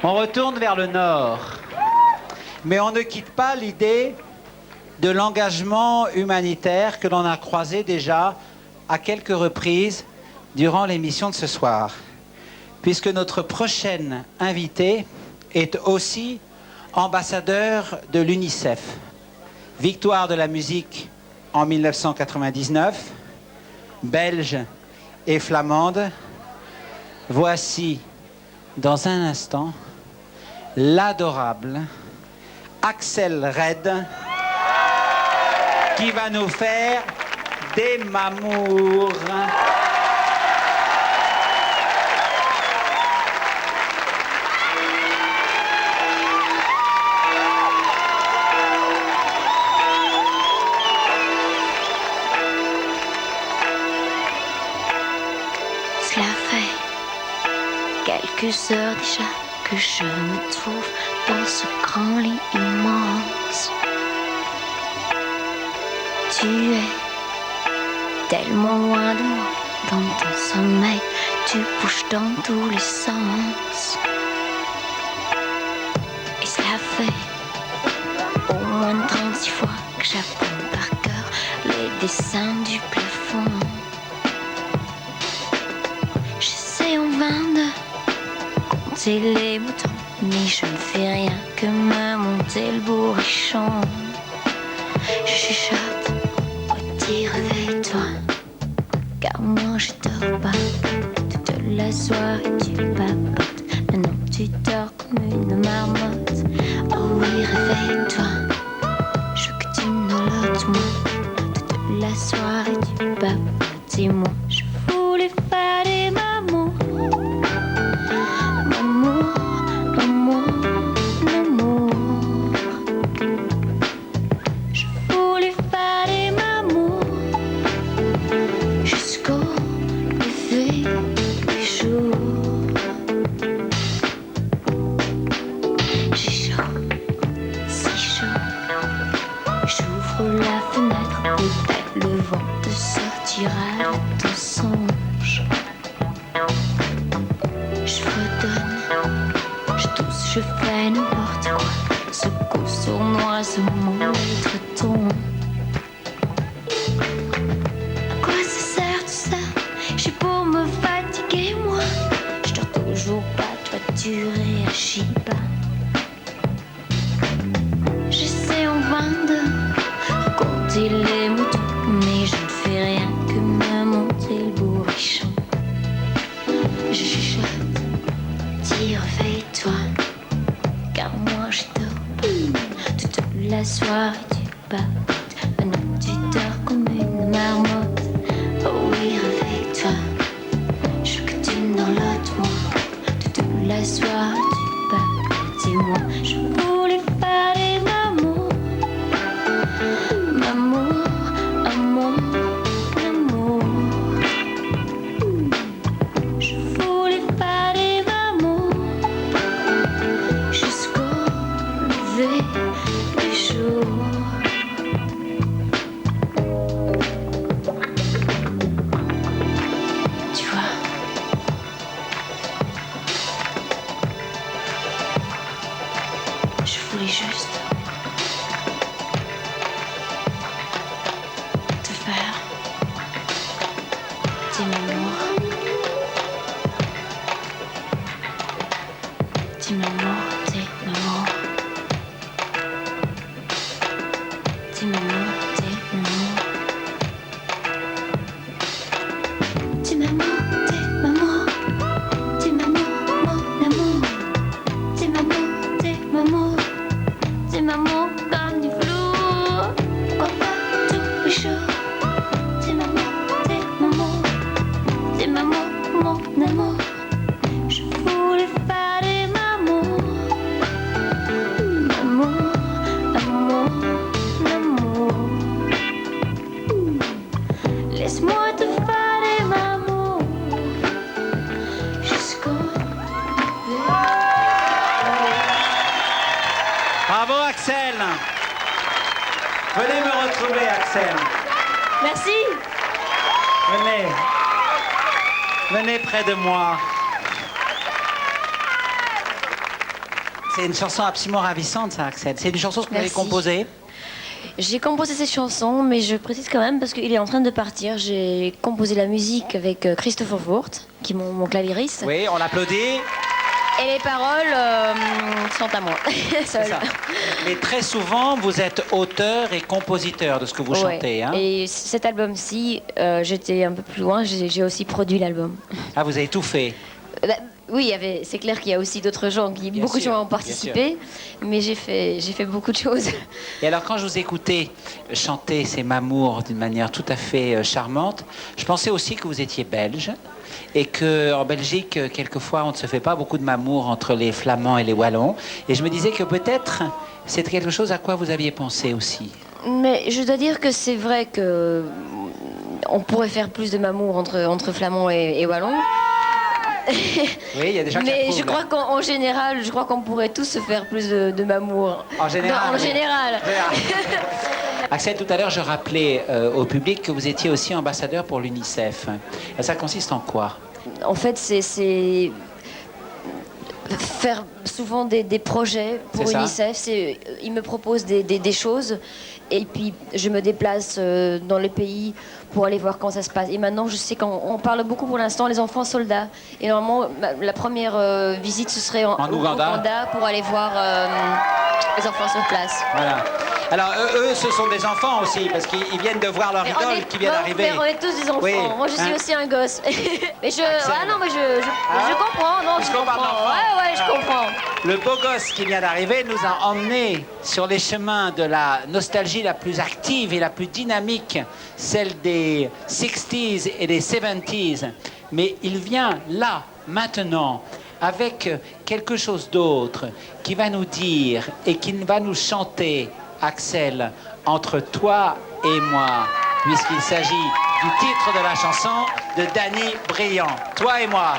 On retourne vers le nord. Mais on ne quitte pas l'idée de l'engagement humanitaire que l'on a croisé déjà à quelques reprises durant l'émission de ce soir. Puisque notre prochaine invitée est aussi ambassadeur de l'UNICEF. Victoire de la musique en 1999, belge et flamande. Voici, dans un instant, l'adorable Axel Red qui va nous faire des mamours. Cela fait quelques heures déjà que je me trouve dans ce grand lit immense. Tu es tellement loin de moi, dans ton sommeil, tu bouges dans tous les sens. Et cela fait au moins 36 fois que j'apprends par cœur les dessins du plafond. J'essaie en vain de compter les boutons, mais je ne fais rien que me monter le bourrichon. Je chuchote, petit réveille-toi, car moi je dors pas. Toute la soirée tu papotes, maintenant tu dors comme une marmotte. Oh oui, réveille-toi, je veux que tu me lottes moi. Toute la soirée tu papotes et moi je voulais faire des mamours. Mamour, mamour, mamour. Je voulais faire des mamours jusqu'au lever du jour. J'ai chaud, si chaud. J'ouvre la fenêtre, peut-être le vent te sortira de ton songe. Je fredonne, je tousse, je fais n'importe quoi. Secoue, sournoise, mon étreton. À quoi ça sert tout ça? J'ai pour me fatiguer, moi. Je dors toujours pas, toi tu réagis pas. J'essaie en vain de compter les moutons, mais je ne fais rien que me monter le bourrichon. Je chuchote, dis réveille-toi, car moi je dors pas. Toute la soirée tu papotes, maintenant tu dors comme une marmotte. Oh oui, réveille-toi, je veux que tu me dorlotes moi. Toute la soirée tu papotes et moi je voulais faire des mamours. Mamour, amour, amour. Je voulais faire des mamours jusqu'au lever du jour. Tu vois, je voulais juste te faire des mamours. Des mamours, des mamours. Des mamours, des mamours. Des mamours, des mamours. Des mamours, mon amour. Des mamours, des mamours. Des mamours comme du velours. Pourquoi pas tous les jours? Des mamours, des mamours. Des mamours, mon amour. Je voulais faire des mamours. Amour, amour, amour. Laisse-moi te faire des mamours jusqu'au lever. Bravo Axel. Venez me retrouver Axel. Merci. Venez. Venez près de moi. C'est une chanson absolument ravissante, ça, Axel. C'est une chanson que vous avez Merci. composée. J'ai composé cette chanson, mais je précise quand même parce qu'il est en train de partir. J'ai composé la musique avec Christopher Wurt, qui est mon clavieriste. Oui, on l'applaudit. Et les paroles sont à moi. C'est ça. Mais très souvent, vous êtes auteur et compositeur de ce que vous chantez. Hein. Et cet album-ci, j'étais un peu plus loin. J'ai aussi produit l'album. Ah, vous avez tout fait. Oui, c'est clair qu'il y a aussi d'autres gens, beaucoup de gens ont participé, mais j'ai fait beaucoup de choses. Et alors, quand je vous écoutais chanter ces mamours d'une manière tout à fait charmante, je pensais aussi que vous étiez belge et qu'en Belgique, quelquefois, on ne se fait pas beaucoup de mamours entre les Flamands et les Wallons. Et je me disais que peut-être c'est quelque chose à quoi vous aviez pensé aussi. Mais je dois dire que c'est vrai que on pourrait faire plus de mamours entre Flamands et Wallons. Oui, il y a des gens qui Mais approuvent, je crois qu'en général, je crois qu'on pourrait tous se faire plus de mamour. En général. En général. Axel, tout à l'heure, je rappelais au public que vous étiez aussi ambassadeur pour l'UNICEF. Ça consiste en quoi? En fait, c'est faire souvent des projets pour l'UNICEF. Ils me proposent des choses et puis je me déplace dans les pays pour aller voir comment ça se passe. Et maintenant, je sais qu'on parle beaucoup pour l'instant les enfants soldats. Et normalement, la première visite, ce serait en Ouganda pour aller voir les enfants sur place. Voilà. Alors, eux, ce sont des enfants aussi, parce qu'ils viennent de voir leur idole qui vient d'arriver. On est tous des enfants. Oui. Moi, je suis aussi un gosse. Mais je Ah, comprends. Non, parce qu'on parle d'enfants. Ouais, je comprends. Le beau gosse qui vient d'arriver nous a emmenés sur les chemins de la nostalgie la plus active et la plus dynamique, celle des 60s et des 70s. Mais il vient là, maintenant, avec quelque chose d'autre qui va nous dire et qui va nous chanter, Axel, entre toi et moi, puisqu'il s'agit du titre de la chanson de Danny Briand. Toi et moi.